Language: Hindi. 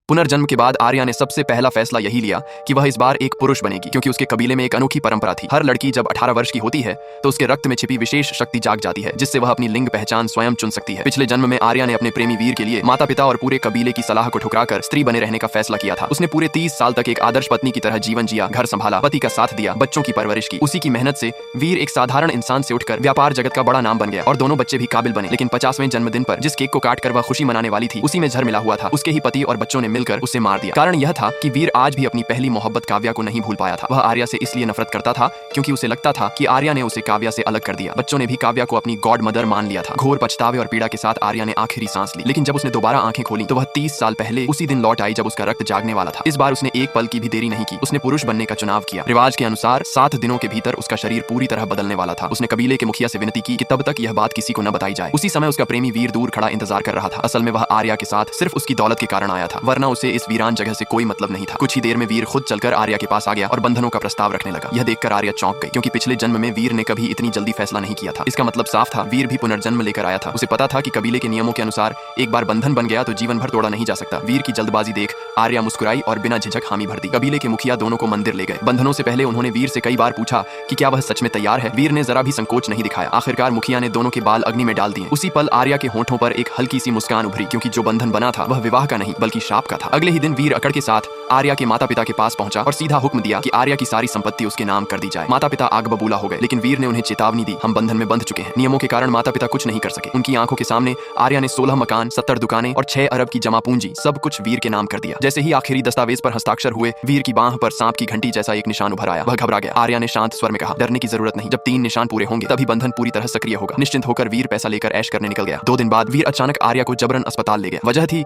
पुनर्जन्म के बाद आर्या ने सबसे पहला फैसला यही लिया कि वह इस बार एक पुरुष बनेगी, क्योंकि उसके कबीले में एक अनोखी परंपरा थी। हर लड़की जब 18 वर्ष की होती है तो उसके रक्त में छिपी विशेष शक्ति जाग जाती है, जिससे वह अपनी लिंग पहचान स्वयं चुन सकती है। पिछले जन्म में आर्या ने अपने प्रेमी वीर के लिए माता पिता और पूरे कबीले की सलाह को ठुकराकर स्त्री बने रहने का फैसला किया था। उसने पूरे 30 साल तक एक आदर्श पत्नी की तरह जीवन जिया, घर संभाला, पति का साथ दिया, बच्चों की परवरिश की। उसी की मेहनत से वीर एक साधारण इंसान से उठकर व्यापार जगत का बड़ा नाम बन गया और दोनों बच्चे भी काबिल बने। लेकिन 50वें जन्मदिन पर जिस केक को काटकर वह खुशी मनाने वाली थी, उसी में जहर मिला हुआ था। उसके ही पति और बच्चों ने मिलकर उसे मार दिया। कारण यह था कि वीर आज भी अपनी पहली मोहब्बत काव्या को नहीं भूल पाया था। वह आर्या से इसलिए नफरत करता था क्योंकि उसे लगता था कि आर्या ने उसे काव्या से अलग कर दिया। बच्चों ने भी काव्या को अपनी गॉड मदर मान लिया था। घोर पछतावे और पीड़ा के साथ आर्या ने आखिरी सांस ली, लेकिन जब उसने दोबारा आंखें खोली तो वह 30 साल पहले उसी दिन लौट आई जब उसका रक्त जागने वाला था। इस बार उसने एक पल की भी देरी नहीं की। उसने पुरुष बनने का चुनाव किया। रिवाज के अनुसार 7 दिनों के भीतर उसका शरीर पूरी तरह बदलने वाला था। उसने कबीले के मुखिया से विनती की कि तब तक यह बात किसी को न बताई जाए। उसी समय उसका प्रेमी वीर दूर खड़ा इंतजार कर रहा था। असल में वह आर्या के साथ सिर्फ उसकी दौलत के कारण आया था, वरना उसे इस वीरान जगह से कोई मतलब नहीं था। कुछ ही देर में वीर खुद चलकर आर्या के पास आ गया और बंधनों का प्रस्ताव रखने लगा। यह देखकर आर्या चौंक गई, क्योंकि पिछले जन्म में वीर ने कभी इतनी जल्दी फैसला नहीं किया था। इसका मतलब साफ था, वीर भी पुनर्जन्म लेकर आया था। उसे पता था कि कबीले के नियमों के अनुसार एक बार बंधन बन गया तो जीवन भर तोड़ा नहीं जा सकता। वीर की जल्दबाजी देख आर्या मुस्कुराई और बिना झिझक हामी भर दी। कबीले के मुखिया दोनों को मंदिर ले गए। बंधनों से पहले उन्होंने वीर से कई बार पूछा कि क्या वह सच में तैयार है। वीर ने जरा भी संकोच नहीं दिखाया। आखिरकार मुखिया ने दोनों के बाल अग्नि में डाल दिए। उसी पल आर्या के होंठों पर एक हल्की सी मुस्कान उभरी, क्योंकि जो बंधन बना था वह विवाह का नहीं बल्कि शाप का था। अगले ही दिन वीर अकड़ के साथ आर्या के माता पिता के पास पहुंचा और सीधा हुक्म दिया कि आर्या की सारी संपत्ति उसके नाम कर दी जाए। माता पिता आग बबूला हो गए, लेकिन वीर ने उन्हें चेतावनी दी, हम बंधन में बंध चुके हैं। नियमों के कारण माता पिता कुछ नहीं कर सके। उनकी आंखों के सामने आर्या ने 16 मकान, 70 दुकानें और 6 अरब की जमा पूंजी सब कुछ वीर के नाम कर दिया। जैसे ही आखिरी दस्तावेज पर हस्ताक्षर हुए, वीर की बांह पर सांप की घंटी जैसा एक निशान उभर आया। वह घबरा गया। आर्या ने शांत स्वर में कहा, डरने की जरूरत नहीं, जब 3 निशान पूरे होंगे तभी बंधन पूरी तरह सक्रिय होगा। निश्चिंत होकर वीर पैसा लेकर ऐश करने निकल गया। 2 दिन बाद वीर अचानक आर्या को जबरन अस्पताल ले गया। वजह थी